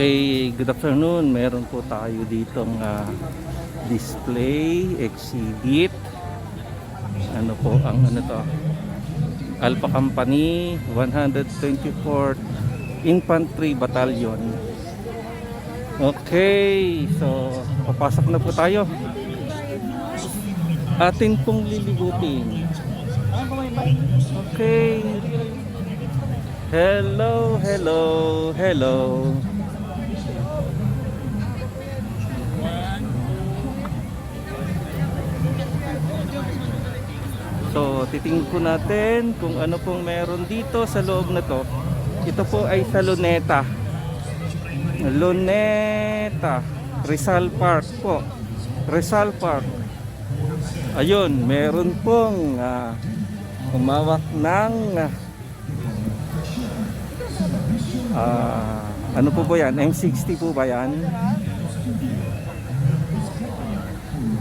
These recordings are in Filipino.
Okay, good afternoon. Meron po tayo ditong display exhibit. Ano po ang ano to? Alpha Company 124th Infantry Battalion. Okay, so papasok na po tayo. Atin pong lilibutin. Okay. Hello, hello, hello. So, titingin po natin kung ano pong meron dito sa loob na to. Ito po ay sa Luneta. Luneta, Rizal Park po. Rizal Park. Ayun, meron pong umawak ng ano po ba yan? M60 po ba yan?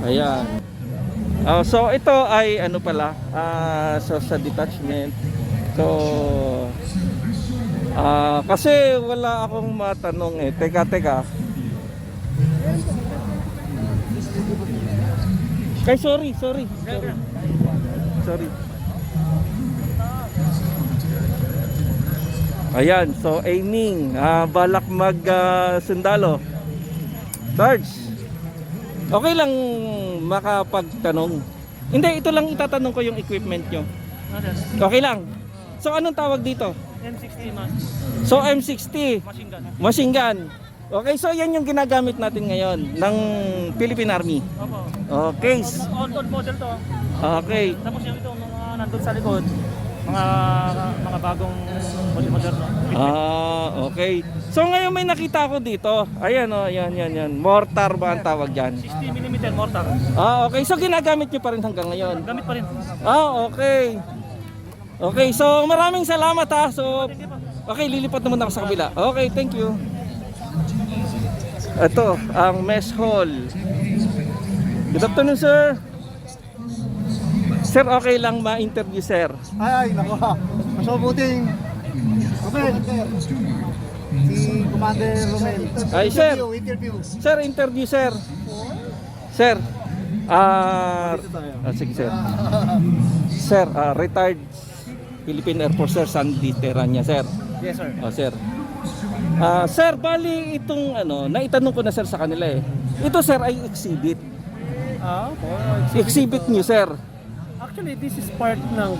Ayan. So ito ay ano pala, so sa detachment. So kasi wala akong matanong eh. Teka. Kay sorry. Ayan, so aiming, balak mag sundalo. Sarge, okay lang makapagtanong. Hindi, ito lang itatanong ko yung equipment nyo. Okay lang. So anong tawag dito? M60 mas. So M60 machine gun. Okay, so yan yung ginagamit natin ngayon ng Philippine Army. Opo. Okay. Old model to. Okay. Tapos yung ito mga nandun sa likod, mga bagong moderno. Okay. So ngayon may nakita ako dito. Ayan oh, yan. Mortar ba ang tawag diyan? 60mm mortar. Okay. So ginagamit niyo pa rin hanggang ngayon. Gamit pa rin. Okay. Okay, so maraming salamat ha. So okay, lilipat naman ako sa kabila. Okay, thank you. Ito ang mess hall. Good afternoon, sir. Sir, okay lang ma-interview, sir? Ay, nako. Mas mabuting. Okay. Si Commander Romel. Ay, sir. Interview. Sir, interview, sir. Sir. Sige, sir. Sir, retired Philippine Air Force, sir. Sandy Teranya, sir. Yes, sir. Sir. Sir, bali itong naitanong ko na sir sa kanila eh. Ito, sir, ay exhibit. Exhibit niyo, sir. Actually, this is part ng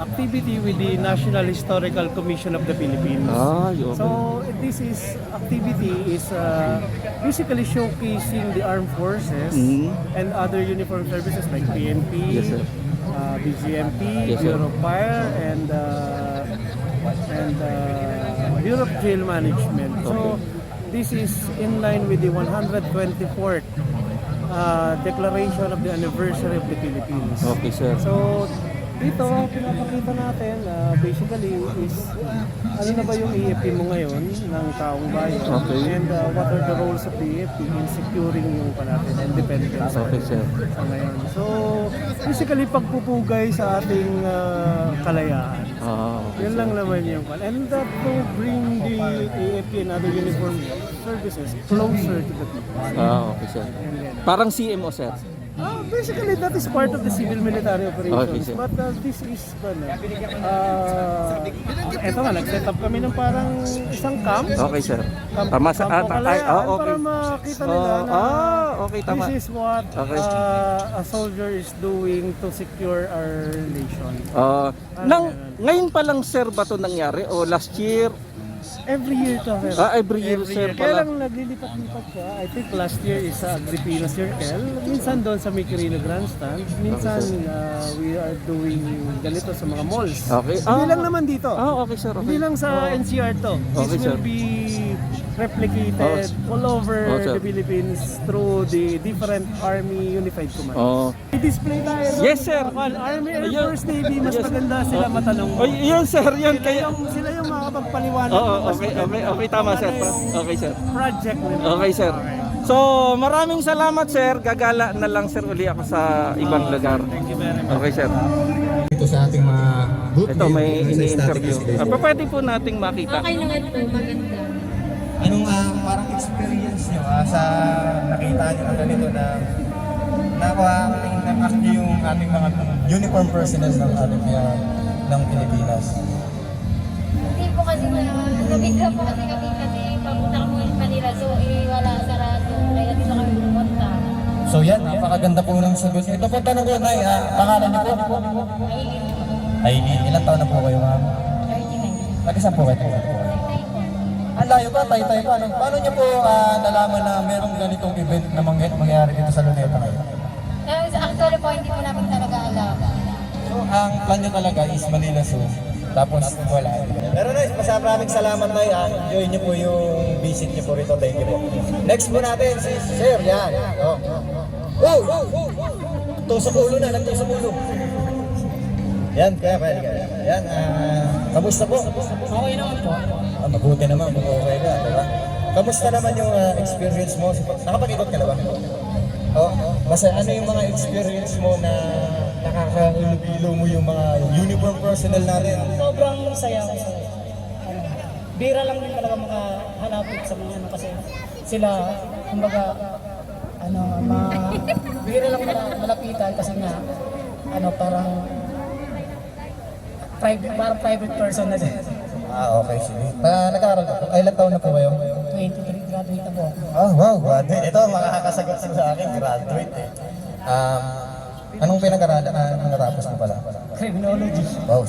activity with the National Historical Commission of the Philippines. Okay. So this is activity is basically showcasing the armed forces and other uniformed services like PNP, Yes, sir. BGMP, Yes, sir. Bureau of Fire, and Bureau of Jail Management. So this is in line with the 124th declaration of the anniversary of the Philippines. Okay, sir. So dito pinapakita natin basically is ano na ba yung EFP mo ngayon ng taong bayan, Okay. and what are the roles of the EFP in securing yung natin independence Okay, sir. sa ngayon. So basically pagpupugay sa ating kalayaan. Okay, Yun lang naman yung and that to bring the AFP and other uniformed services closer to the people. okay, sir. Parang CMO, sir. Basically that is part of the civil military operations, Okay, sir. but this is eto nga, nag-set up kami ng parang isang camp. Okay, sir. Camp, Tama sa Campo Kalayaan, okay. para makita nila na Okay, tama. this is what Okay. a soldier is doing to secure our nation. Ngayon pa lang, sir, ba ito nangyari? O last year? Every year to, sir. Every year, sir, Kaya pala. lang naglilipat-lipat siya. I think last year is sa Agripina Circle. Minsan doon sa Miquirino Grandstand. Minsan we are doing ganito sa mga malls. Okay. Hindi lang naman dito. Okay, sir. Okay. Hindi lang sa NCR to. This Okay, sir. will be replicated all over sir. the Philippines through the different Army Unified Command. I-display tayo. Yes, sir. Army, Air Ayun. Force, Navy, mas Yes. maganda sila matanong mo. Yun, sir. Yun. Sila yung makapagpaliwanag. Okay, tama, sir. Okay, sir. Project nila. Okay, sir. So, maraming salamat, sir. Gagala na lang, sir, uli ako sa ibang lugar. Thank you very much. Okay, sir. Ito sa ating mga booth. Ito, may sa static ini-interview. installation. Pwede po nating makita. Okay naman po, maganda. Anong parang experience nyo sa nakita nyo na ganito na actually yung ating mga uniform personnel ng ating ng Pilipinas? Hindi po kasi nabigla po kasi kami kasi papunta kami ng Manila, so wala sarado, kaya dito kami pumunta. So yan, napakaganda po ng sagot. Ito po tanong ko, Nay, pangalan niyo po? Aileen po. Aileen, ilang taon na po kayo, ma'am? 39. Nag-isang po kayo? Tay po. Ang layo pa, tay-tay pa. Paano niyo po nalaman na merong ganitong event na mangyayari dito sa Luneta ngayon? Actually po, hindi po namin talaga alam. So, ang plan nyo talaga is Manila Zoo. Tapos wala. Pero guys, maraming salamat tayo. Enjoy nyo po yung visit nyo po rito. Thank you po. Next po natin si Sir. Yan. Oh! Tusok ulo na. Nagtusok ulo. Yan, kaya. Yan, kamusta po? Okay naman po. Mabuti naman kung okay ka, diba? Kamusta naman yung experience mo? Nakapag-ikot ka na ba? Basta ano yung mga experience mo na nakakahulog mo yung mga uniform personnel natin? Sobrang saya ko sa bira lang din talaga makahalapit sa mga ano kasi sila kumbaga bira lang malapitan kasi nga parang private person na din. Okay, sige. Nag-aaral ka? Ilang taon na po kayo? 23 graduate na po ako. Wow, graduate. Ito, makakasagot sa akin, graduate eh. Anong pinag-aralan na natapos mo pala? Criminology. Wow,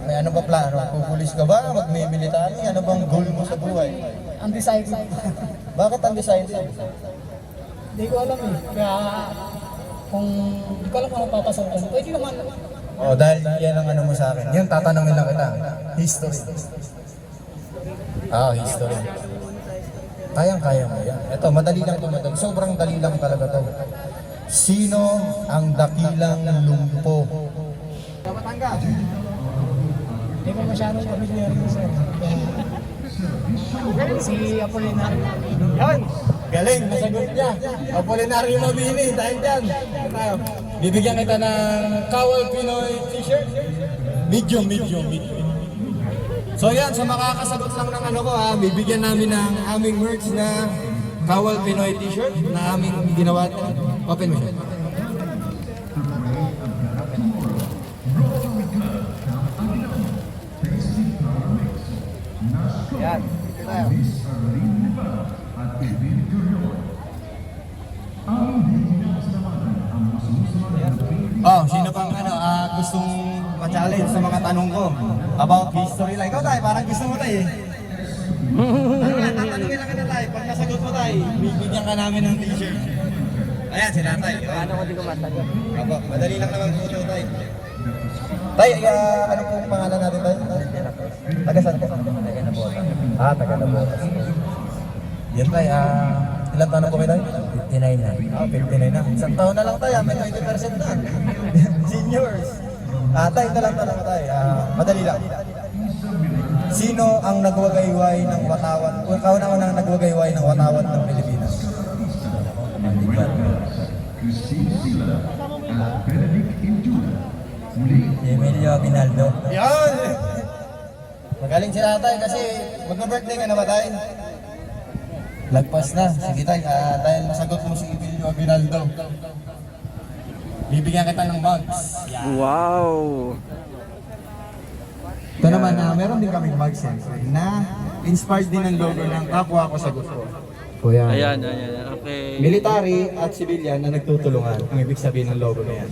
may ano ba plano? Pupulis ka ba? Magmimilitary? Ano bang goal mo sa buhay? Undecided. Bakit undecided? Hindi ko alam eh. Kaya kung hindi ko alam kung mapapasukan, pwede naman. Dahil yan ang ano mo sa akin. Yun, tatanungin lang kita. History. History. Kayang-kaya mo yan. Ito, madali lang ito. Sobrang dali lang talaga to. Sino ang dakilang lumpo? Hindi ko masyadong familiar yun sir. Si Apolinario. Yan! Galing, nasagot niya. Apolinario Mabini, dahil dyan. Bibigyan kita ng Kawal Pinoy t-shirt. Medium. So yan, sa makakasagot lang ng ano ko bibigyan namin ng aming merch na Kawal Pinoy t-shirt na aming ginawa. Open mo siya. Yan. Sino pang gustong ma-challenge sa mga tanong ko about history lang? Ikaw tayo, parang gusto mo tayo eh. Tatanungin lang kita tayo. Pag nasagot mo tayo, bibigyan ka namin ng t-shirt. Ayan, si Natay. Paano ko di ko masagot? Madali lang naman po ito tayo. Tay, ano po ang pangalan natin tayo? Taga saan po? Taga Nabotas. Taga Nabotas. Yan tayo, ilang taon na po kayo tayo? 59 na. 59 na. Isang taon na lang tayo, may 20% na. Seniors. Tayo, ito lang tayo. Madali lang. Sino ang nagwagayway ng watawan? Kauna-unang nagwagayway ng watawan ng Pilipinas? Emilio Aguinaldo. Yan! Magaling si Tatay kasi magna-birthday ka na ba tayo? Lagpas na. Sige tayo, dahil nasagot mo si Emilio Aguinaldo. Bibigyan kita ng mugs. Wow! Ito naman meron din kaming mugs na inspired din ng logo ng Kapwa Ko Sagot Ko. Kuya. Ayan. Okay. Military at civilian na nagtutulungan. Ang ibig sabihin ng logo na yan.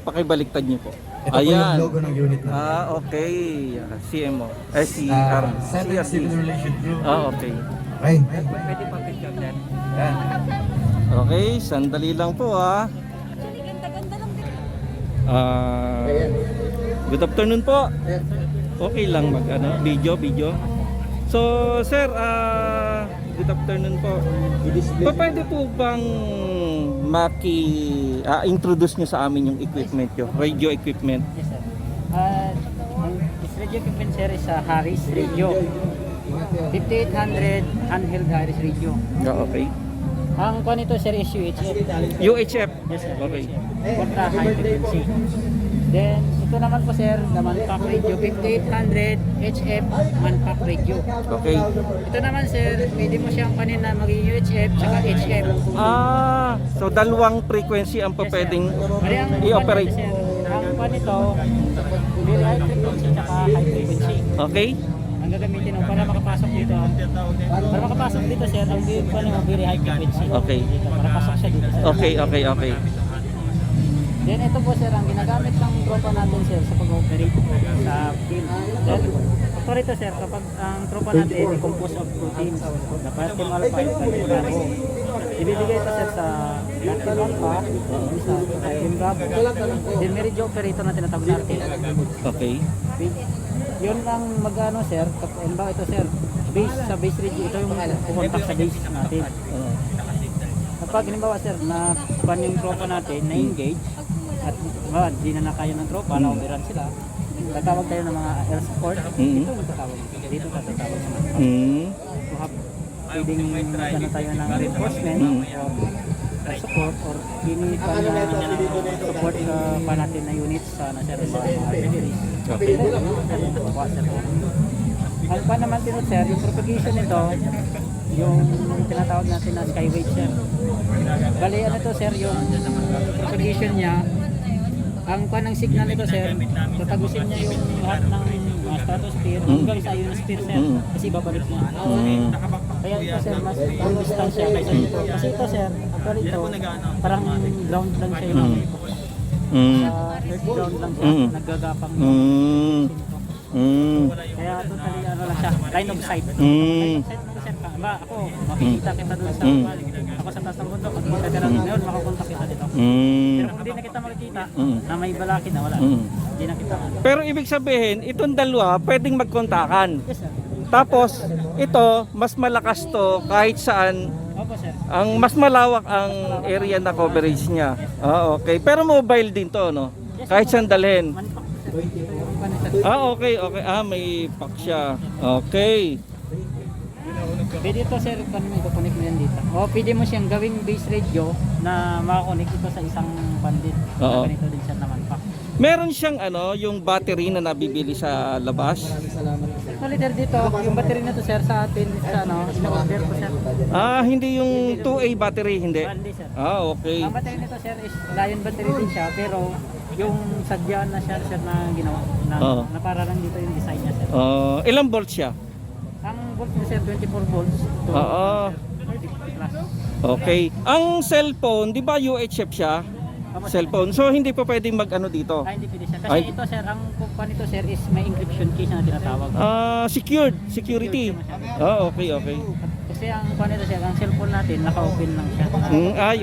Pakibaliktad niyo po. Ito po yung logo ng unit natin. Okay. CMO. CR. Separate Civil Relations Group. Okay. Okay. Pwede pa picture yan. Okay, sandali lang po Actually, ganda-ganda lang din. Good afternoon po. Okay lang mag video. So, sir, good afternoon po. Pwede po bang introduce nyo sa amin yung equipment nyo, radio equipment? Yes sir. This radio equipment sir is Harris Radio. 5800 handheld Harris Radio. Okay. Ang kuha nito sir is UHF. UHF? Yes sir. Okay. Ultra high frequency. Then Ito naman po sir, the Manpack Radio 5800 HF Manpack Radio. Okay. Ito naman sir, pwede mo siyang panin na maging UHF tsaka HF. So dalawang frequency ang pwedeng Bali, ang i-operate. pan nito, sir, ang pan nito, very high frequency tsaka high frequency. Okay? Ang gagamitin mo para makapasok dito. Para makapasok dito sir, ang pan mo very high frequency. Okay. Dito, para pasok siya dito sir. Okay. Then ito po sir, ang ginagamit ng tropa natin sir sa pag-operate sa field. Then, ito rito sir, kapag ang tropa natin ay composed of proteins, the platinum alpha and platinum bravo. Ibibigay ito sir sa platinum alpha, isa sa platinum bravo. Then may radio operator na tinatawag na RTL. Okay. Yun ang mag-ano sir, kapag ba ito sir, sa base radio, ito yung pumuntak sa base natin. Kapag halimbawa sir, na pan yung tropa natin, na-engage, at di na nakaya ng tropa, na-overrun sila, tatawag tayo ng mga air support, dito matatawag. Dito tatatawag sa mga. Pwedeng magano tayo ng reinforcement or air support or ini pa na support pa natin na units sa na sir, mga artilleries. Okay. Ang pa naman din sir, yung propagation nito, yung tinatawag natin na skywave sir. Bali ano to sir, yung propagation niya, ang panang signal nito sir, tatagusin niya yung lahat ng stratosphere hanggang sa ionosphere sir, kasi babalik niya. Kaya ito sir, mas ang distansya kaysa dito. Kasi ito sir, actually ito, parang ground lang siya yung sa earth ground lang siya, naggagapang kaya totally ano lang siya, line of sight. Line of sight mo sir, ba ako, makikita kita doon sa ako sa taas ng bundok, makikita ka lang ngayon, makakontak kita dito. Pero kung di na kita makikita, na may balakid na wala, di na kita ano. Pero ibig sabihin, itong dalawa pwedeng magkontakan. Yes sir. Tapos ito, mas malakas to kahit saan. Opo sir. Ang mas malawak ang area na coverage niya. Okay. Pero mobile din to, no? Kahit saan dalhin. Manpak sir. Ito yung pan sir. Okay. May pack siya. Okay. Pwede ito sir, paano mo ikukonek mo yan dito? O pwede mo siyang gawing base radio na makakonek ito sa isang bandit. Oo. Ganito din siya naman pa. Meron siyang yung battery na nabibili sa labas. Actually sir dito, yung battery na to sir sa atin, sa ina-order ko sir. Hindi yung 2A battery, hindi. Bandi sir. Okay. Ang battery nito sir is Lion battery din siya, pero yung sadyaan na siya sir na ginawa, na para lang dito yung design niya sir. Ilang volts siya? Ang volt niya sir, 24 volts. to 50 plus. Okay. Ang cellphone, di ba UHF siya? Tapos, Cellphone. So hindi pa pwedeng mag-ano dito. hindi pwede siya. Kasi ito sir, ang kumpanya nito sir is may encryption key na tinatawag. Secured, security. Okay. Kasi ang kumpanya nito sir, ang cellphone natin naka-open lang siya.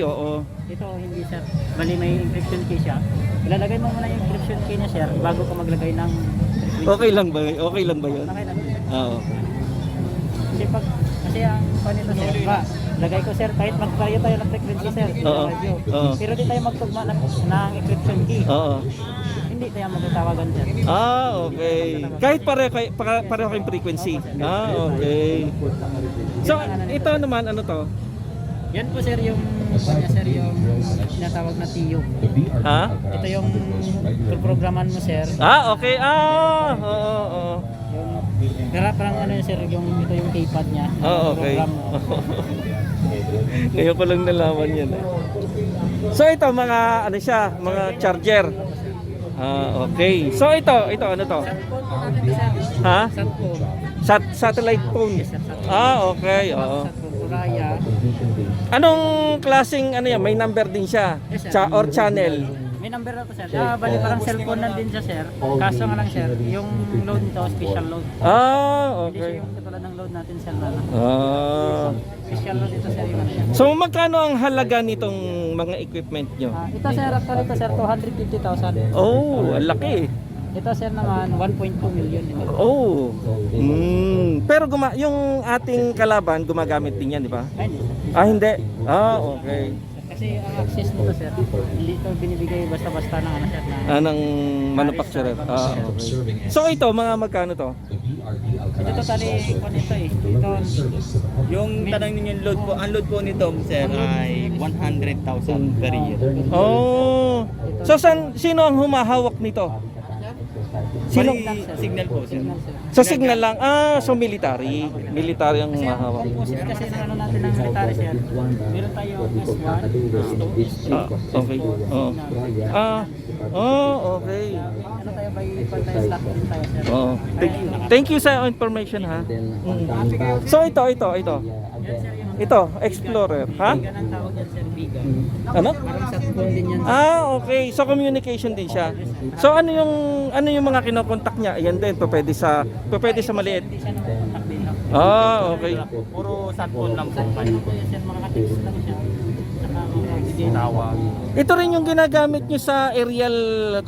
Oo. Ito hindi sir, bali may encryption key siya. Ilalagay mo muna yung encryption key niya sir bago ka maglagay ng Okay lang ba? Okay lang ba 'yun? Okay lang. Oo. Kasi ang kumpanya nito sir, lagay ko sir, kahit magtayo tayo ng frequency sir, Oo. radio. Oo. Pero di tayo magtugma ng encryption key. Oo. Hindi tayo magtatawagan sir. Okay. Kahit pareho kayong frequency. Okay. So ito naman ano to? Yan po sir yung kanya sir yung tinatawag na TU. Ha? Ito yung programan mo sir. Okay. Oo. Pero parang ano yun sir, yung ito yung keypad niya. Okay. Program mo. Ngayon ko lang nalaman yan. So ito mga ano siya, mga charger. Okay. So ito ano to? Cellphone po natin sir. Ha? Cellphone. Satellite phone. Yes sir. Cellphone. Okay. Oo. Cellphone Uraya. Anong klaseng ano yan? May number din siya? Yes, sir. Or channel? May number na to sir. Bali parang cellphone na din siya sir. Kaso nga lang sir, yung load nito special load. Hindi siya Okay. yung katulad ng load natin sir na. Special load ito sir yung ano yan. So magkano ang halaga nitong mga equipment nyo? Ito sir, actually ito sir, 250,000. Oh, ang laki. Ito sir naman, 1.2 million. Oh. Pero yung ating kalaban gumagamit din yan, di ba? Ay, hindi sir. Hindi. Okay. Kasi ang access nito sir, hindi ito binibigay basta-basta ng ano sir na. Ng manufacturer. Okay. So ito, mga magkano to? Ito totally kung ito eh. Ito, Yung tanong ninyo yung load po, ang load po nito sir ay 100,000 per year. Oh. So sino ang humahawak nito? Sino? Signal po. Signal, sir. Sa signal lang. Ah, so military. Military ang mahawak. Composite kasi ng ano natin ng military, sir. Meron tayong S1, S2, Ah, okay. Oh. Ah, oh, okay. ano tayo by tayo slot din tayo, sir. Oh. Thank you sa information ha. So ito. Ito, Explorer, ha? Yan ang tawag yan, sir, Biga. Ano? Parang sa phone din yan. Ah, okay. So communication din siya. So ano yung mga kinokontak niya? Ayan din, pwede sa maliit. Hindi siya nakakontak din. No? Ah, okay. Puro cellphone lang po. Ano po yan, sir, mga ka-text lang siya. Saka mga Tawag. Ito rin yung ginagamit niyo sa aerial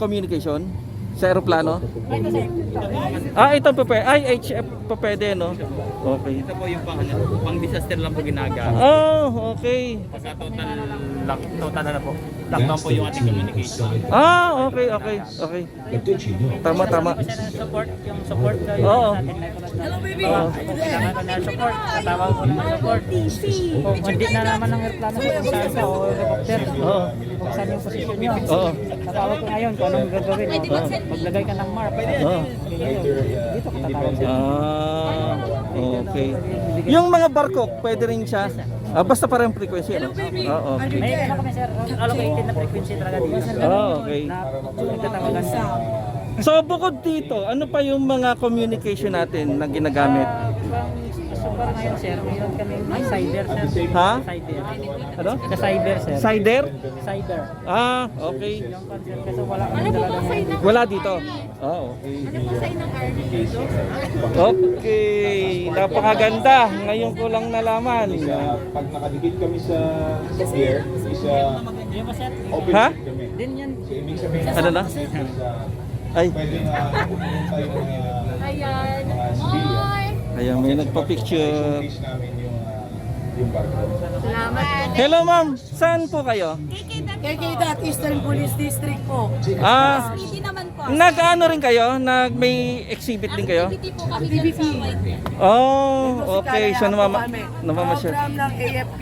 communication? Sa aeroplano? Ah, ito pa pwede. Ay, HF pa pwede, no? Okay. Ito po yung pang disaster lang po ginagamit. Oh, okay. Sa total na po. Lockdown po yung ating communication. Ah, okay. Tama. yung support kayo Oo. sa atin na Hello baby! Kailangan ko na support. Tatawag ko na support. Kung hindi na naman ng aeroplano kung saan sa o helicopter. Oo. Kung saan yung posisyon nyo. Oo. Tatawag ko ngayon kung anong gagawin. Maglagay ka ng mark. Oo. Dito ka tatawag siya. Ah, okay. Yung mga barko, pwede rin siya. Ah, basta parang frequency, ano? Oo, okay. May ano kami sir, allocated na frequency talaga dito. Ah, okay. Na nagtatawagan sa So bukod dito, ano pa yung mga communication natin na ginagamit? Super ngayon sir, meron kami cyber sir. Ha? Cyber. Ano? Sa cyber sir. Cider? Cyber. Ah, okay. Yung concept kasi wala kami talaga ngayon. Wala dito. Ah, okay. Ano po sign ng army dito? Okay, napakaganda. Ngayon ko lang nalaman. Pag nakadikit kami sa pier, isa Yung ba sir? open Ha? ship kami. Din yan. So, ibig sabihin, Ano na? Ay, pwede na pumunta tayo ng Ayan. civilian. kaya may nagpa-picture. Release namin yung barko. Salamat. Hello ma'am, saan po kayo? KKDAT Eastern Police District po. Ah, Hindi naman po. nag-ano rin kayo? May exhibit din kayo? Activity po kami dyan sa White. Oh, okay. So Program namamasyal. ng AFP.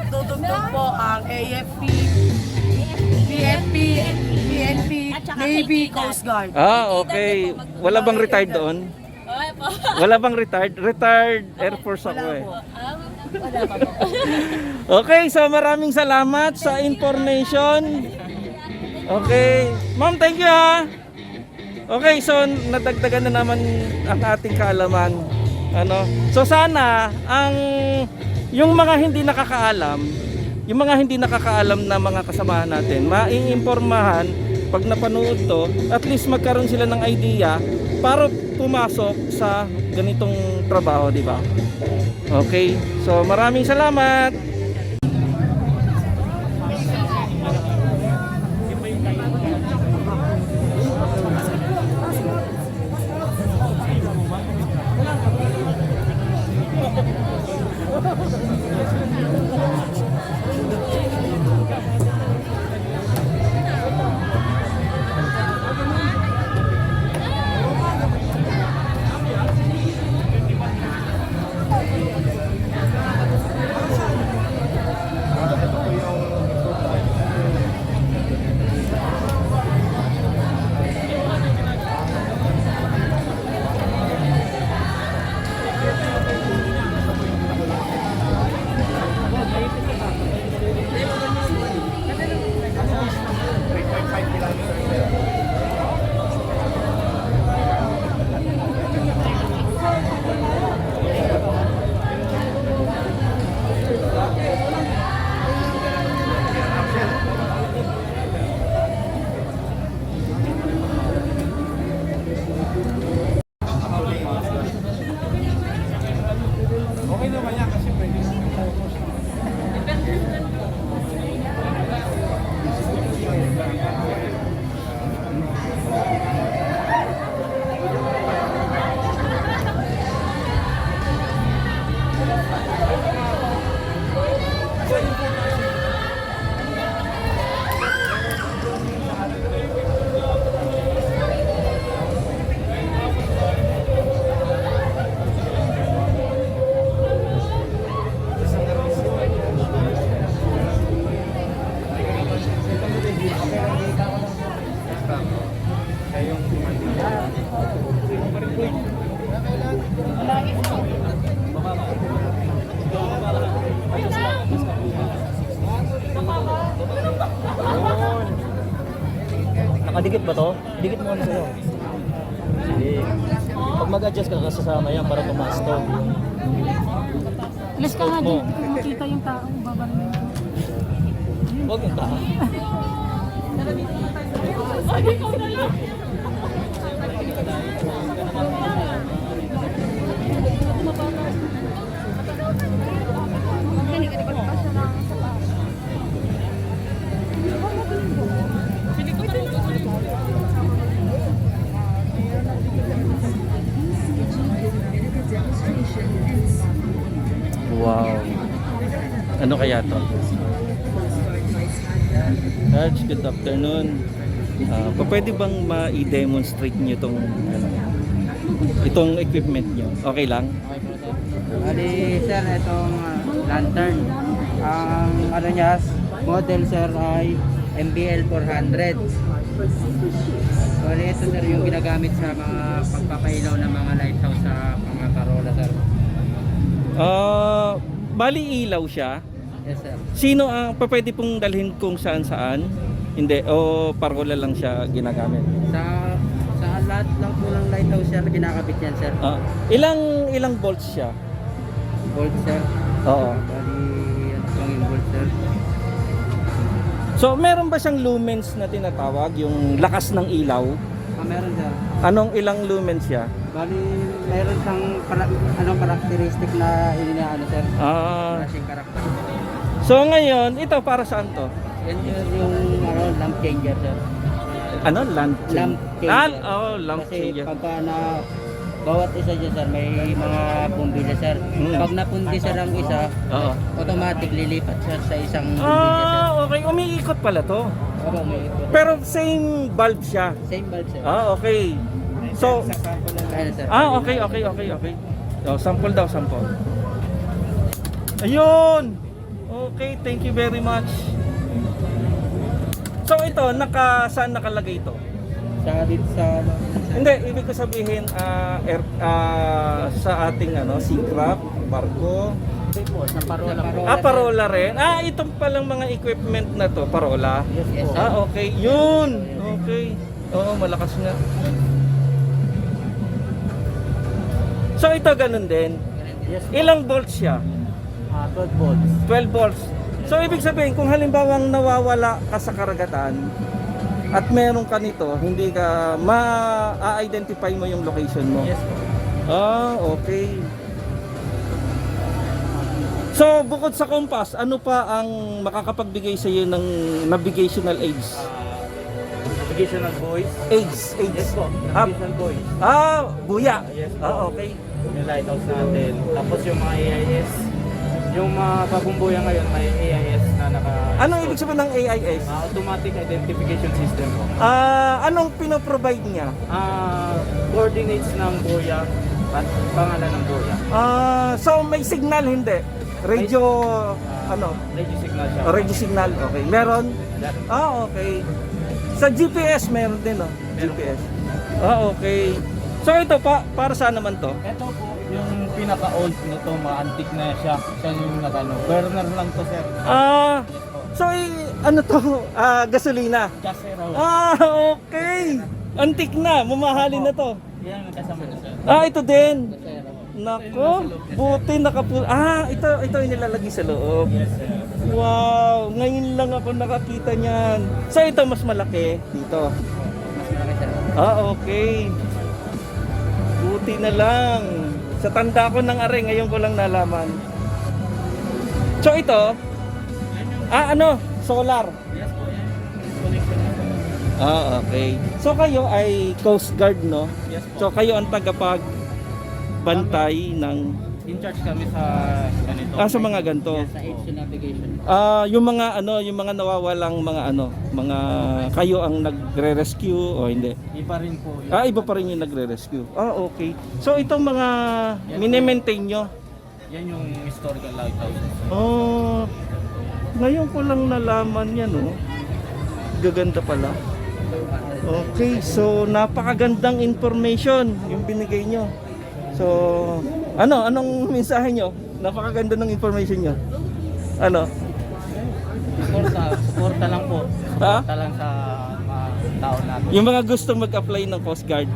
Tutugtog po ang AFP, PFP, PNP, Navy, Coast Guard. Ah, okay. Wala bang retired doon? Ay po. Wala bang retired? Retired Air Force ako eh. Wala pa po. Okay, so maraming salamat sa information. Okay. Ma'am, thank you ha. Okay, so nadagdagan na naman ang ating kaalaman. So sana yung mga hindi nakakaalam na mga kasamahan natin, maiimpormahan pag napanood to, at least magkaroon sila ng idea para pumasok sa ganitong trabaho, di ba? Okay, so maraming salamat. Nakadikit ba to? Dikit mo ano sa'yo. Sige. Pag mag-adjust ka, kasasama yan para tumaas to. Alis ka nga Mo. dito. Makita yung tao. Babaril. Huwag yung tahan. Wow. Ano kaya to? Sarge, good afternoon. Pwede bang ma-demonstrate niyo itong itong equipment niyo? Okay lang? Okay po sir. Bali sir, itong lantern. Ang ano niya, model sir ay MBL 400. Bali ito sir yung ginagamit sa mga pagpapailaw ng mga lighthouse sa mga parola sir. Bali ilaw siya. Yes sir. Sino ang pwede pong dalhin kung saan-saan? Hindi, o parola lang siya ginagamit? Sa lahat lang po ng lighthouse sir, kinakabit yan sir. Ilang volts siya? Volt sir. Oo. Bali, ano po yung volt sir? So, meron ba siyang lumens na tinatawag? Yung lakas ng ilaw? Meron sir. Anong ilang lumens siya? Bali, meron siyang karakteristik na inaano sir. Flashing karakteristik. So, ngayon, ito para saan to? Yan yung lamp changer sir. Ano? Lamp Lamp changer? changer. Lamp Kasi changer. pagka bawat isa dyan sir, may mga pumbilya sir. Pag napundi sir ang isa, Oo. automatic lilipat sir sa isang pumbilya sir. Okay. Umiikot pala to. Opo, may ito. Pero same bulb siya. Same bulb sir. Okay. So, Ayan, sir. okay. Sample daw, sample. Ayun! Okay, thank you very much. So ito, saan nakalagay ito? Sa Hindi, ibig ko sabihin sa ating seacraft, barko. sa parola. Parola rin. Itong palang mga equipment na to, parola. Yes sir. Okay, yun. Okay. Oo, malakas nga. So ito ganun din. Yes. Ilang volts siya? 12 volts. 12 volts. So ibig sabihin kung halimbawang nawawala ka sa karagatan at meron ka nito, hindi ka ma-identify mo yung location mo. Yes. Okay. So bukod sa compass, ano pa ang makakapagbigay sa iyo ng navigational aids? Navigational voice. Aids. Yes po, navigational voice. Buya. Yes po. Okay. Yung lighthouse natin. Tapos yung mga AIS. Yung mga bagong buya ngayon, may AIS na naka... Ano ibig sabihin ng AIS? Automatic Identification System po. Anong pinoprovide niya? Coordinates ng buya at pangalan ng buya. So may signal hindi? Radio, Radio signal siya. radio signal, okay. Meron? That, Okay. Sa GPS meron din, Meron GPS. Okay. So ito para saan naman to? ito po, yung pinaka-old nito, ma-antique na siya. Siya yung burner lang to sir. So ano to? Gasolina. Gasero. Okay. Antik na, mamahalin na to. Yan ang kasama na sir. Ito din. Nako, buti ito yung nilalagay sa loob. Yes sir. Wow, ngayon lang ako nakakita niyan. So ito mas malaki dito. Okay. Buti na lang. Sa tanda ko ng are, ngayon ko lang nalaman. So ito, solar. Yes po, yan. Connection na po. Okay. So kayo ay Coast Guard, no? Yes po. So kayo ang tagapagbantay ng In charge kami sa ganito. sa mga ganito. Sa aids to navigation. Yung mga nawawalang mga kayo ang nagre-rescue o hindi? Iba rin po. Yun. Iba pa rin yung nagre-rescue. Okay. So itong mga mini-maintain nyo. Yan yung historical lighthouse. Ngayon ko lang nalaman yan, Gaganda pala. Okay, so napakagandang information yung binigay nyo. So, anong mensahe nyo? Napakaganda ng information nyo. Suporta lang po. Suporta lang sa tao natin. Yung mga gustong mag-apply ng Coast Guard.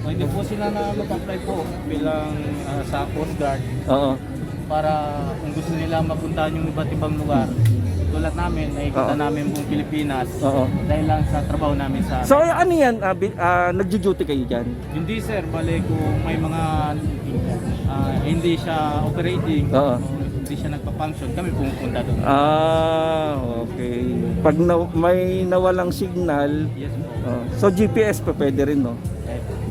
Pwede po sila na mag-apply po bilang sa Coast Guard Oo. para kung gusto nila mapuntahan yung iba't ibang lugar. Tulad namin, nakikita Oo. namin buong Pilipinas Oo. dahil lang sa trabaho namin sa... So ano yan? Nagjo-duty kayo dyan? Hindi sir, bali kung may mga hindi siya operating, Oo. o hindi siya nagpa-function, kami pumupunta doon. Okay. Pag may nawalang signal, Yes po. so GPS pa pwede rin, no?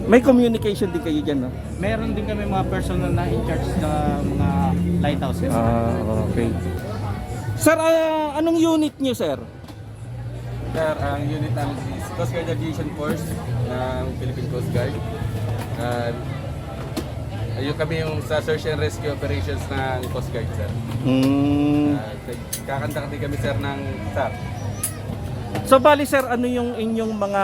May communication din kayo dyan, no? Meron din kami mga personal na in charge sa mga lighthouse. Okay. Sir, anong unit nyo, sir? Sir, ang unit namin is Coast Guard Aviation Force ng Philippine Coast Guard. Ayun kami yung sa search and rescue operations ng Coast Guard, sir. Kakanta din kami, sir, ng SAP. So, bali, sir, ano yung inyong mga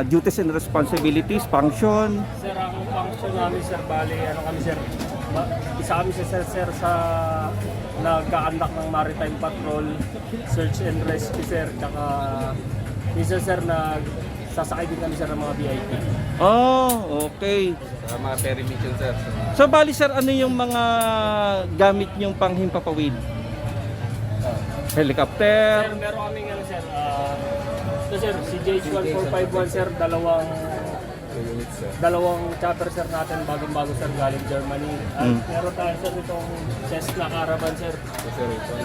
duties and responsibilities, function? Sir, ang function namin sir, bali, ano kami sir, isa kami sir sa nagka-conduct ng maritime patrol, search and rescue sir, tsaka minsan sir, nagsasakay din kami sir ng mga VIP. Oh, okay. Sa mga ferry mission, sir. So, bali, sir, ano yung mga gamit nyong panghimpapawid? Helicopter? Sir, meron kaming ano sir, ito sir, si JH1451 sir, dalawang chopper sir natin bagong-bago sir galing Germany. At meron tayo sir itong Cessna Caravan sir.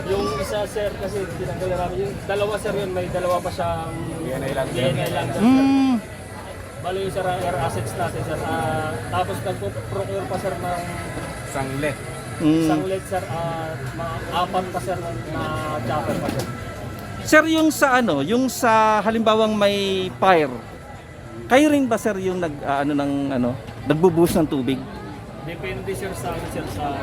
Yung isa sir kasi tinanggal namin yung dalawa sir yun, may dalawa pa siyang DNI lang sir. Balo yung sir air assets natin sir. Tapos nagpo-procure pa sir ng Sanglet. isang let sir, mga apat pa sir na chopper pa sir. Sir, yung sa ano, yung sa halimbawang may fire, kayo rin ba sir yung nagbubuhos ng tubig? Depende sir sa amin sir sa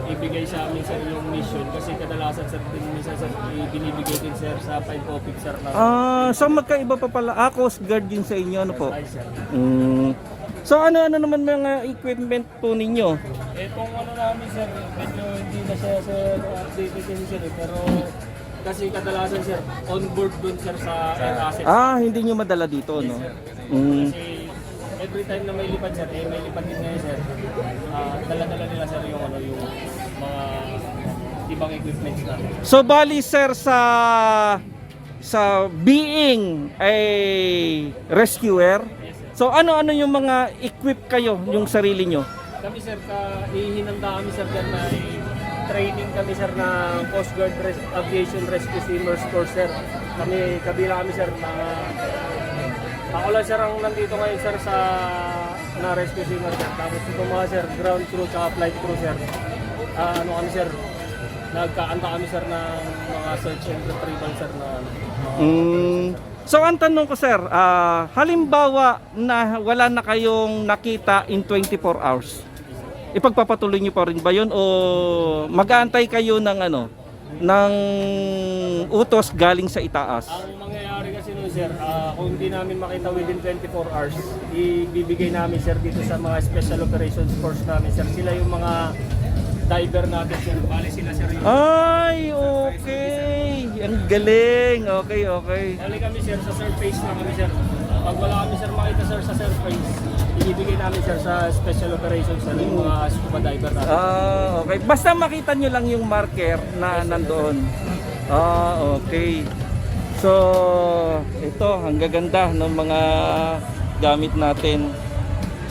ibigay sa amin sir yung mission kasi kadalasan sir din minsan sir binibigay din sir sa 5 OPIC sir na So magkaiba pa pala. Coast Guard din sa inyo, ano po? ay sir. So ano naman mga equipment po ninyo? Kung ano namin sir, medyo hindi na siya sir updated kasi sir pero kasi kadalasan sir on board dun sir sa air assets. Hindi nyo madala dito, no? Kasi every time na may lipad sir, may lipad din ngayon sir. Dala-dala nila sir yung yung mga ibang equipments natin. So bali sir sa being a rescuer, so ano yung mga equip kayo yung sarili nyo? Kami sir, ihinanda kami sir dyan na training kami sir ng Coast Guard Aviation Rescue Swimmers Course sir. Kabila kami sir na ako lang sir ang nandito ngayon sir sa na rescue swimmer sir. Tapos itong mga sir, ground crew at flight crew sir. Kami sir, nagkaanta kami sir ng mga search and retrieval sir na So ang tanong ko sir, halimbawa na wala na kayong nakita in 24 hours, ipagpapatuloy niyo pa rin ba yun o mag-aantay kayo ng ng utos galing sa itaas? Ang mangyayari kasi nun sir, kung hindi namin makita within 24 hours, ibibigay namin sir dito sa mga Special Operations Force namin sir. Sila yung mga diver natin sir. Bali sila sir yung... Ay, okay. Ang galing. Okay. Bali kami sir, sa surface na kami sir. Pag wala kami sir makita sir sa surface, ibibigay namin sir sa Special Operations sir, yung mga scuba diver natin. Okay. Basta makita nyo lang yung marker na nandoon. Okay. So, ito, ang gaganda ng mga gamit natin.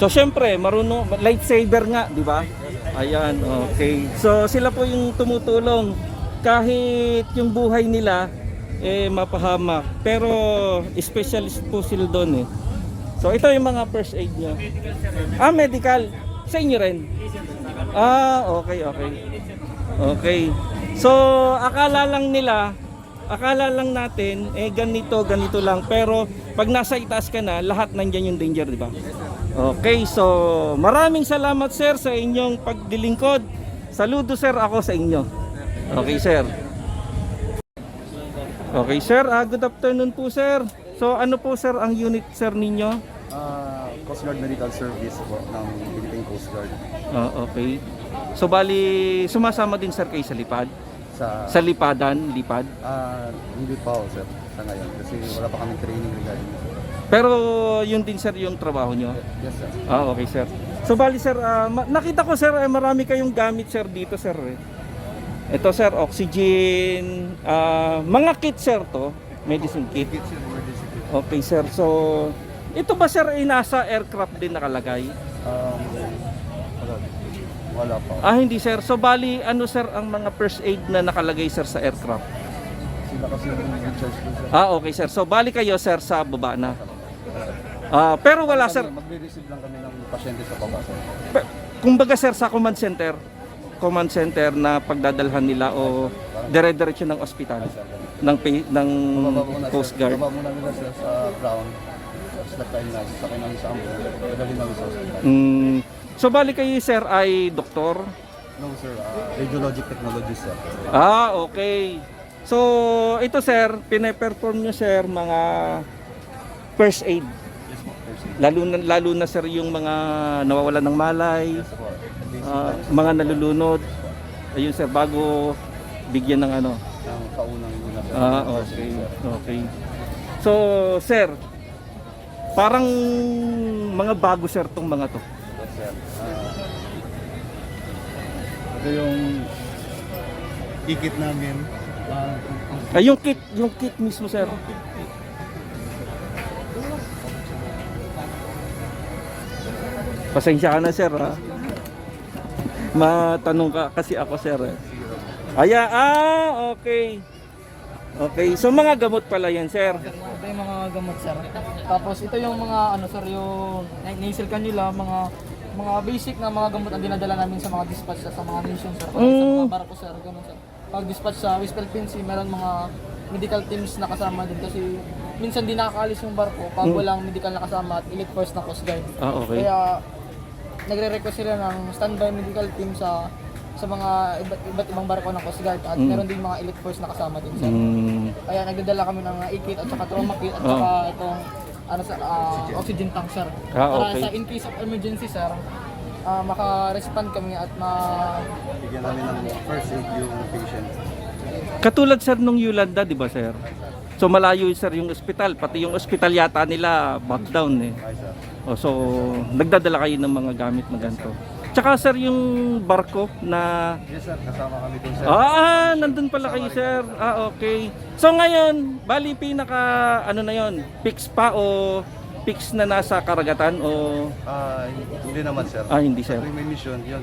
So, syempre, marunong, lightsaber nga, di ba? Ayan, okay. So, sila po yung tumutulong kahit yung buhay nila mapahamak. Pero, specialist po sila doon eh. So, ito yung mga first aid nyo. Medical. Sa inyo rin? Okay. Okay. So, akala lang natin, ganito lang. Pero, pag nasa itaas ka na, lahat nandyan yung danger, di ba? Okay, so, maraming salamat, sir, sa inyong pagdilingkod. Saludo, sir, ako sa inyo. Okay, sir. Okay, sir. Good afternoon po, sir. So, ano po, sir, ang unit, sir, ninyo? Coast Guard Medical Service po ng Philippine Coast Guard. Okay. So, bali, sumasama din, sir, kayo sa lipad? Sa lipad? Hindi pa ako, sir. sa ngayon kasi wala pa kami training regarding ito. Pero yun din sir yung trabaho nyo? Yes sir. Ah, okay sir. So bali sir, nakita ko sir, marami kayong gamit sir dito sir. Ito sir, oxygen, mga kit sir to, medicine kit. Kids yung emergency kit. Okay sir, so ito ba sir ay nasa aircraft din nakalagay? Wala pa. Ah hindi sir, so bali ano sir ang mga first aid na nakalagay sir sa aircraft? Sila kasi yung in-charge ko sir. Ah okay sir, so bali kayo sir sa baba na? Pero wala sir, Magre-receive lang kami ng pasyente sa baba sir. kumbaga sir sa command center na pagdadalhan nila o dire-diretso ng ospital ng Bababa muna Coast sir. Guard. Bababa muna nila sir sa ground. Slap tayo na, sakay namin sa ambulance. Dadali namin sa hospital. So bali kayo sir ay doktor? No sir, radiologic technologist sir. Ah, okay. So ito sir, pine-perform nyo sir mga first aid. Yes po, first aid. Lalo na sir yung mga nawawalan ng malay, Yes po. mga nalulunod. Ayun sir, bago bigyan ng ano. Ang kaunang una sir. Ah, First okay. aid, sir. Okay. So sir, parang mga bago sir tong mga to. Yes sir. Ito yung ticket namin. Ay, yung kit mismo sir. Pasensya ka na sir ha. Matanong ka kasi ako sir eh. Okay. Okay, so mga gamot pala yan sir. Ito yung mga gamot sir. Tapos ito yung mga ano sir, yung nasal cannula, mga basic na mga gamot ang dinadala namin sa mga dispatch sa mga mission sir. Sa mga barko sir, ganun sir. Pag dispatch sa West Philippines, meron mga medical teams na kasama din kasi minsan di nakakaalis yung barko pag walang medical na kasama at elite force na Coast Guard. Ah, okay. Kaya nagre-request sila ng standby medical team sa mga iba't ibang barko ng Coast Guard at meron din mga elite force na kasama din sir. Kaya nagdadala kami ng e-kit at saka trauma kit at saka itong oxygen tank sir. Ah, Para okay. sa in case of emergency sir, maka-respond kami at Bigyan namin ng first aid yung patient. Katulad sir nung Yolanda, di ba sir? So malayo sir yung ospital, pati yung ospital yata nila back down eh. Ay sir. So nagdadala kayo ng mga gamit na ganito. Tsaka sir yung barko na Yes sir, kasama kami dun sir. nandun pala kayo sir. Okay. So ngayon, bali pinaka ano na yon, fix pa o fix na nasa karagatan o Hindi naman sir. hindi sir. May mission, yun.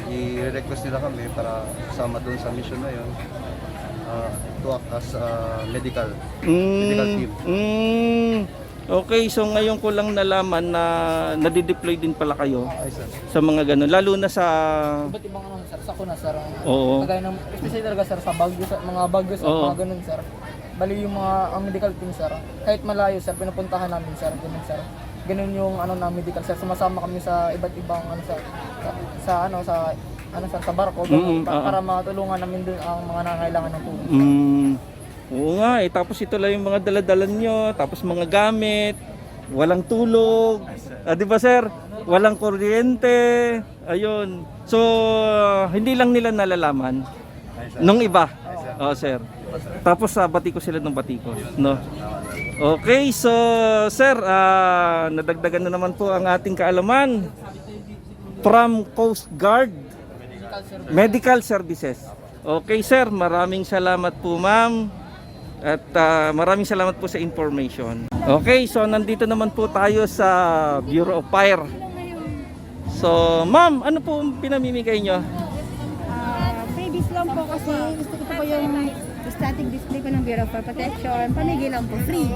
I-request nila kami para kasama dun sa mission na yun. To act as medical team. Okay, so ngayon ko lang nalaman na nadi-deploy din pala kayo Ay sir. sa mga ganun, lalo na sa iba't ibang ano sir, sa kuna sir. Oo. Kagaya ng especially talaga sir sa Baguio, mga Baguio sir, Oo. mga ganun sir. Bali yung mga ang medical team sir, kahit malayo sir, pinupuntahan namin sir, ganun sir. Ganun yung ano na medical sir, sumasama kami sa iba't ibang ano sa barko ganun, para matulungan namin dun ang mga nangangailangan ng tulong. Oo nga eh, tapos ito lang yung mga daladalan nyo, tapos mga gamit, walang tulog, di ba sir? Walang kuryente, ayun. So, hindi lang nila nalalaman nung iba. Sir. Tapos batiko sila ng batiko, no? Okay, so sir, nadagdagan na naman po ang ating kaalaman from Coast Guard Medical Services. Okay sir, maraming salamat po ma'am. At maraming salamat po sa information. Okay, so nandito naman po tayo sa Bureau of Fire. So, ma'am, ano po pinamimigay nyo? Freebies lang po kasi gusto ko po yung static display ko ng Bureau for Protection. Pamigay lang po, free.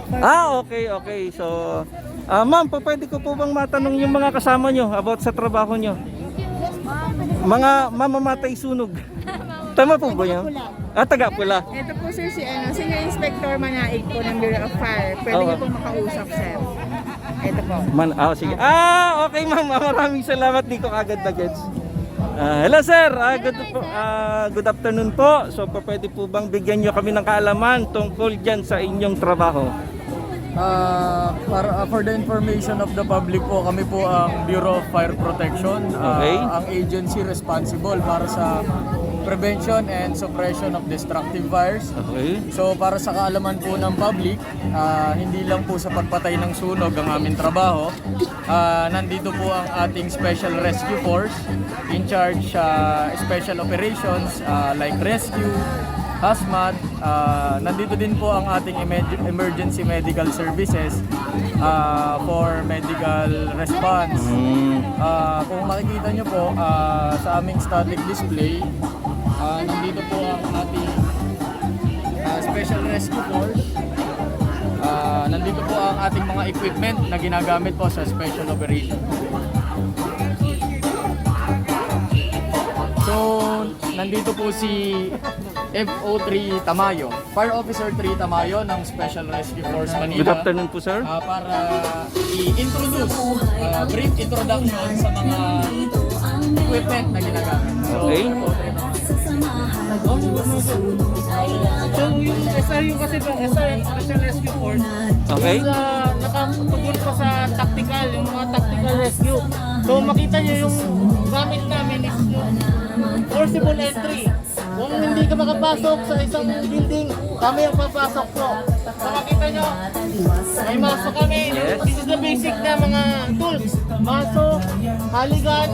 Okay. So, ma'am, pwede ko po bang matanong yung mga kasama nyo about sa trabaho nyo? Mga mamamatay sunog. Tama po ba yun? Taga-Pula. Ito po sir si Senior Inspector Manaig po ng Bureau of Fire. Pwede niyo po makausap sir. Ito po. Sige. Okay ma'am. Maraming salamat. Di ko agad na gets. Hello sir. Good afternoon po. So pwede po bang bigyan nyo kami ng kaalaman tungkol dyan sa inyong trabaho? For the information of the public po, kami po ang Bureau of Fire Protection, Okay. ang agency responsible para sa prevention and suppression of destructive fires. Okay. So para sa kaalaman po ng public, hindi lang po sa pagpatay ng sunog ang aming trabaho. Nandito po ang ating Special Rescue Force in charge sa special operations like rescue, hazmat. Nandito din po ang ating emergency medical services for medical response. Kung makikita nyo po sa aming static display, nandito po ang ating Special Rescue Force. Nandito po ang ating mga equipment na ginagamit po sa special operation. So, nandito po si FO3 Tamayo, Fire Officer 3 Tamayo ng Special Rescue Force Manila. Good afternoon po, sir. Para i-introduce, brief introduction sa mga equipment na ginagamit. So, Okay. So yung SRU kasi po, SRU Special Rescue Force, Okay. is nakatugon pa sa tactical, yung mga tactical rescue. So makita nyo yung gamit namin is yung forcible entry. Kung hindi ka makapasok sa isang building, kami ang papasok po. So makita nyo, may maso kami. Yes. This is the basic na mga tools. Maso, haligan.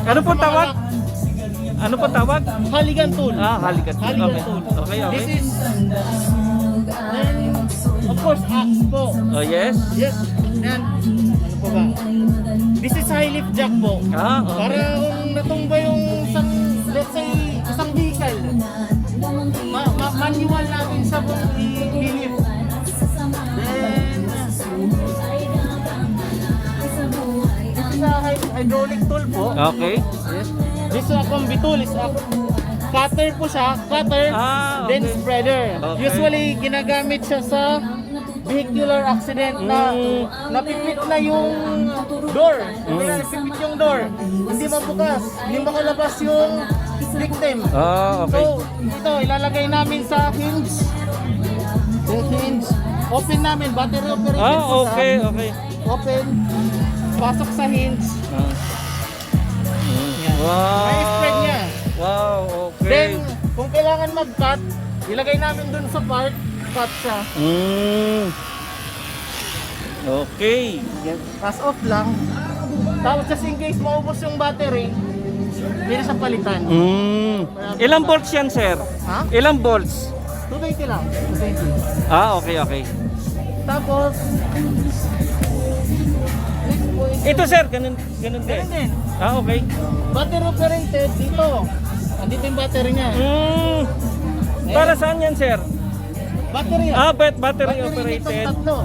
Ano po tawag? Ano po tawag? Haligan tool. Halikat. Haligan Okay. tool. Okay, okay. This is, then, of course, axe po. Oh, yes. Yes. And, ano po ba? This is high lift jack po. Okay. Para kung natumba yung isang, let's say, isang vehicle, manual natin sa buong i-lift. Then, this is a hydraulic tool po. Okay. Yes. This is a combi tool. Is a cutter po siya. Cutter, Okay. then spreader. Okay. Usually, ginagamit siya sa vehicular accident na napipit na yung door. Napipit yung door. Hindi mabukas. Hindi makalabas yung victim. Okay. So, ito, ilalagay namin sa hinge. The hinge. Open namin. Battery operated po siya. Okay, okay. Open. Pasok sa hinge. Wow. May spread niya. Wow, okay. Then, kung kailangan mag-cut, ilagay namin dun sa part, cut siya. Okay. Yes. Pass off lang. Tapos just in case maubos yung battery, hindi na siya palitan. Ilang volts yan, sir? Ha? Ilang volts? 220 lang. 220. Okay, okay. Tapos, next point. Ito, sir, ganun din. Ganun din. Okay. Battery operated dito. Andito yung battery niya. Para saan yan, sir? Battery yan. Battery Battery operated. nitong tatlo.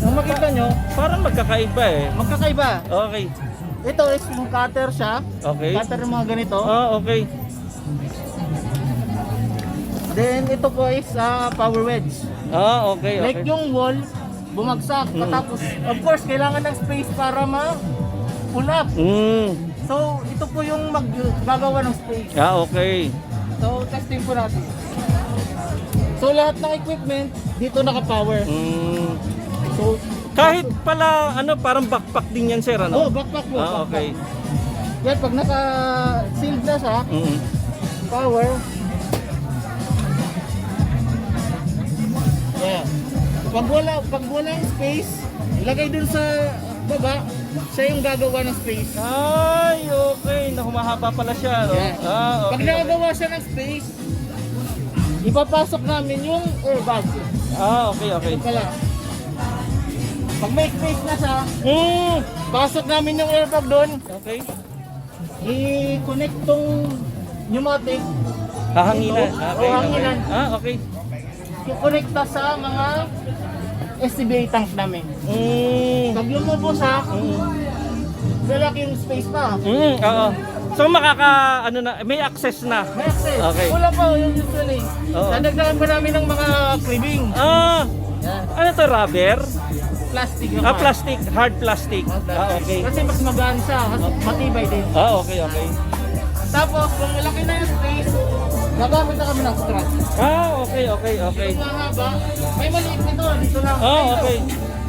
Kung makita nyo, Parang magkakaiba eh. magkakaiba. Okay. Ito is yung cutter siya. Okay. Cutter yung mga ganito. Okay. Then ito po is power wedge. Okay, okay. Like yung wall, bumagsak. Tapos, of course, kailangan ng space para ma-pull up. So, ito po yung gagawa ng space. Okay. So, testing po natin. So, lahat ng equipment, dito naka-power. So, Kahit pala, parang backpack din yan, sir, ano? backpack po. Okay. Yan, pag naka-sealed na siya, power. Yeah. Pag walang space, ilagay dun sa baba, siya yung gagawa ng space. Ay, okay. Humahaba pala siya, no? Yeah. Pag Okay. nakagawa siya ng space, ipapasok namin yung airbag. Okay, okay. Ito pala. Pag may space na siya, pasok namin yung airbag doon. Okay. I-connect tong pneumatic. Hahanginan. Ito. Okay, O, hanginan. okay. Okay. I-connecta sa mga SCBA tank namin. Pag lumubos siya, lalaki yung space pa. Oo. So may access na. May access. Okay. Wala pa yung usually. Oo. Dadagdagan pa namin ng mga cribbing. Yan. Ano to, rubber? Plastic. Plastic, hard plastic. Okay. Kasi mas magaan siya, matibay din. Okay, okay. Tapos, kung malaki na yung space, gagamit na kami ng strap. Okay, okay, okay. Yung mahaba, may maliit nito, dito lang. Okay.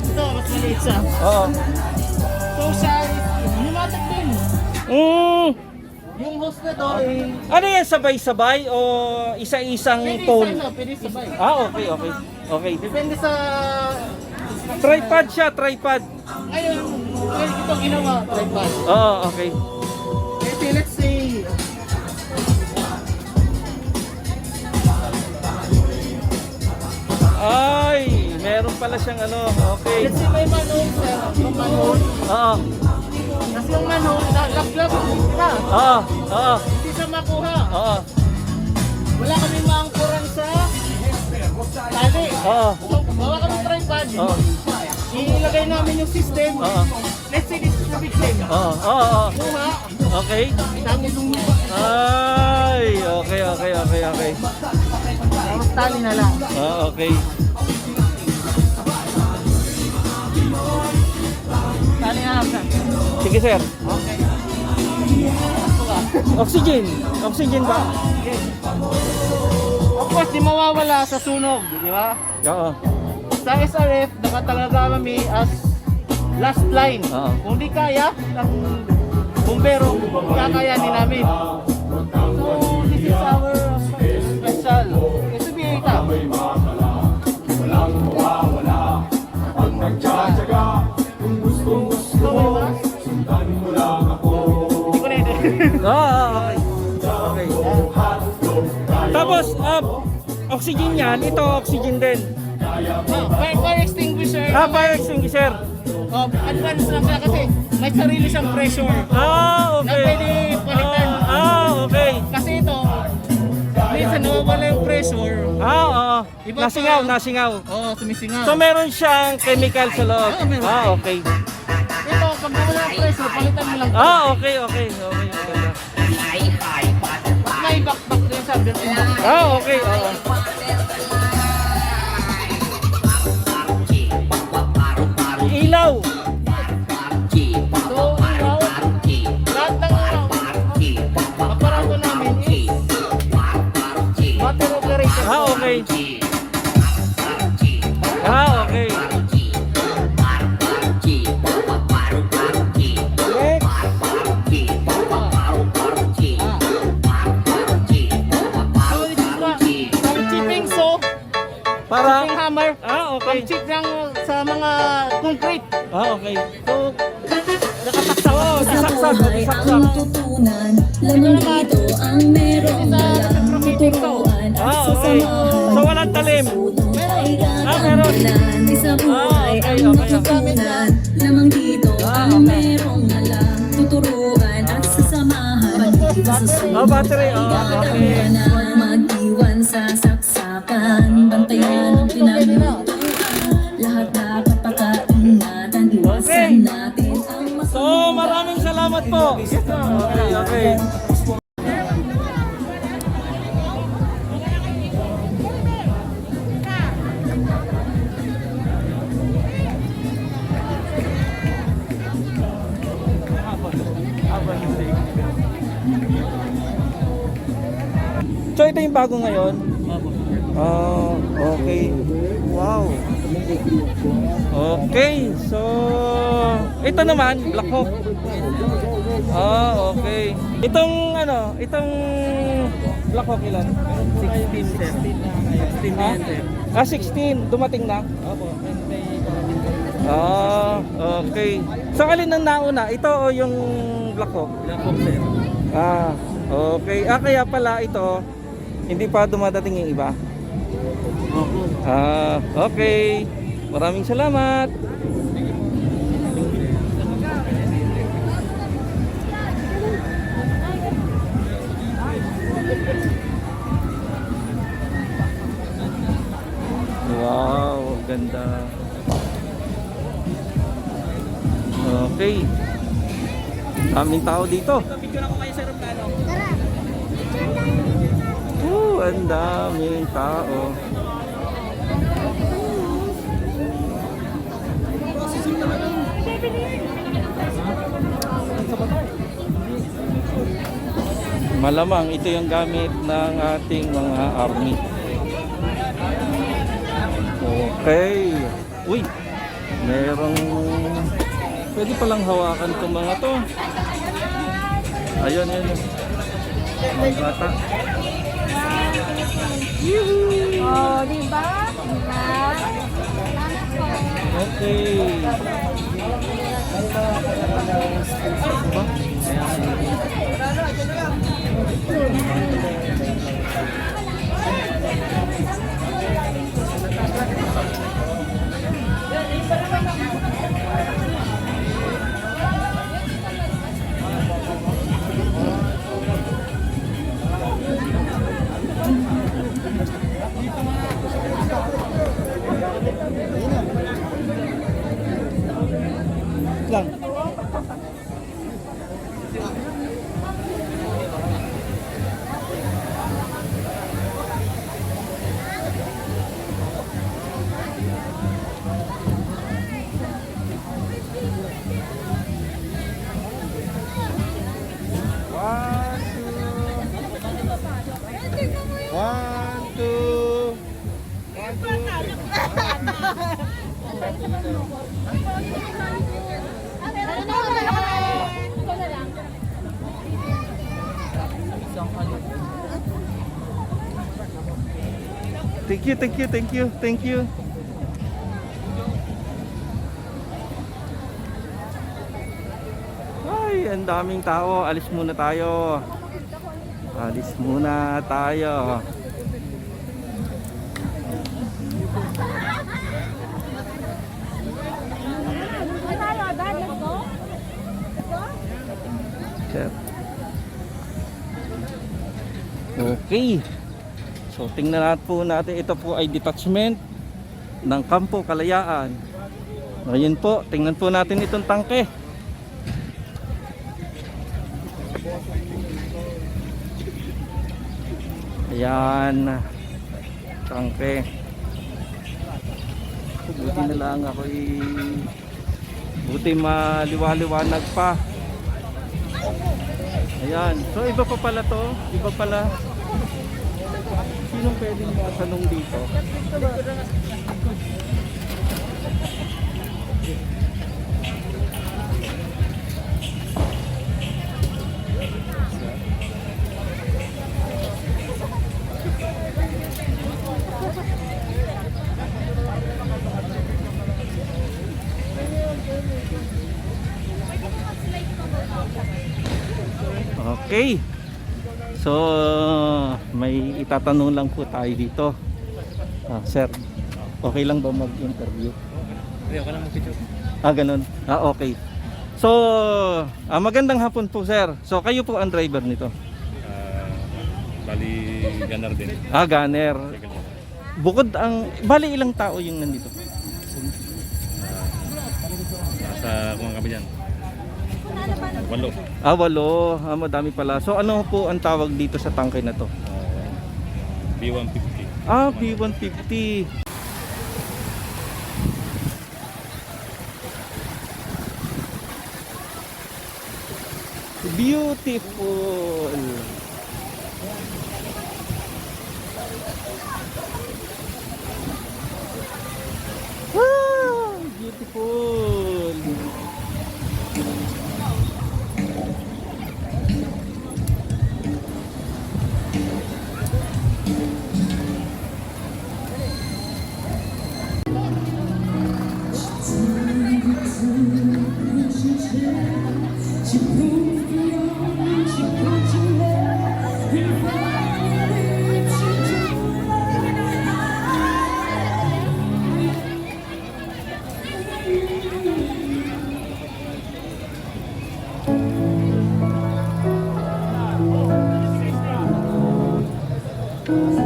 Ito, mas maliit siya. Oo. So, siya is pneumatic din. Yung host na to, Ano yan, sabay-sabay o isa-isang phone? pwede sabay. Okay, okay. Okay. Depende sa... Tripod siya, tripod. Ayun, ito ginawa, tripod. Oo, okay. Kasi let's say, Ay, meron pala siyang ano, okay. let's say may manhole, sir. Yung manhole. Oo, Tapos yung manhole, nalaglag ka. oo, oo, Hindi siya makuha. oo, Wala kami maangkuran sa tali. oo, So, bawa kami tripod. oo, Ilagay namin yung system. oo, Let's say this is the victim. oo, oo, Kuha. okay. Tapos yung Ay, okay, okay, okay, okay. tapos tali na lang. Okay. Tali na lang, sir. Sige, sir. Okay. Oxygen. Oxygen ba? Of course, di mawawala sa sunog, di ba? Oo. Sa SRF, nakatalaga kami as last line. Oo. Kung di kaya ng bumbero, kakayanin namin. So, this is our special. Ito biyay ka. Hindi ko na ito. Okay. Okay. Tapos, oxygen yan. Ito, oxygen din. Fire extinguisher. Fire extinguisher. Advance lang siya kasi may sarili siyang pressure. Ah, Na okay. pwede palitan. Okay. Kasi ito, minsan nawawala yung pressure. Oo. Iba Nasingaw, pa. nasingaw. Oo, sumisingaw. So, meron siyang chemical sa loob. Meron. Okay. Ito, pag nawala yung pressure, palitan mo lang. Okay, okay. Okay. Ganda. May back din sa built-in back. Okay. Oo. Ilaw. So, ilaw, lahat ng aparato namin is battery operated. Okay. Okay. So, this is pang chipping saw, Para chipping hammer, okay. pang chip ng sa mga concrete. Okay. So, nakataksak. Disaksak, disaksak. tutunan lamang dito ang merong dalang tuturuan at Okay. So walang talim. ay Meron. gagamilan sa buhay Okay, ang okay. natutunan lamang dito ang merong dalang tuturuan at sasamahan dito sa sunog Battery. ay Okay. gagamilan mag-iwan sa saksakan bantayan ang pinaglutuan lahat dapat pakaingatan iwasan natin ang So maraming salamat po. Okay, okay. So ito yung bago ngayon? Okay. Wow. Okay, so ito naman, Black Hawk. Okay. Itong itong Black Hawk ilan? 16, sir. 16 na yan, sir. 16, dumating na? Opo. Okay. So alin ang nauna? Ito o yung Black Hawk? Black Hawk, sir. Okay. Kaya pala ito, hindi pa dumadating yung iba. Opo. Okay. Maraming salamat. Wow, ganda. Okay. Daming tao dito. Picture ako kayo sa aeroplano. Ang daming tao. Malamang ito yung gamit ng ating mga army. Okay. Uy, merong pwede palang hawakan itong mga to. Ayun, ayun. Mga bata. Oh, di ba? Diba? Okay. Lang. One, two. Thank you, thank you, thank you, thank you. Ay, ang daming tao. Alis muna tayo. Alis muna tayo. Sir. Okay. So tingnan natin po natin, ito po ay detachment ng Kampo Kalayaan. Ngayon po, tingnan po natin itong tangke. Ayan, tangke. Buti na lang ako buti maliwaliwanag pa. Ayan, so iba pa pala to, iba pala. Sinong pwedeng matanong dito? Okay. So, may itatanong lang po tayo dito. Sir, okay lang ba mag-interview? Okay lang mag-video. Ganun. Okay. So, magandang hapon po, sir. So, kayo po ang driver nito? Bali, gunner din. Gunner. Bukod bali ilang tao yung nandito? Sa kung kami dyan. 8. 8. Madami pala. So, ano po ang tawag dito sa tangke na to? B150. B150. Beautiful. Wow, beautiful. Thank you.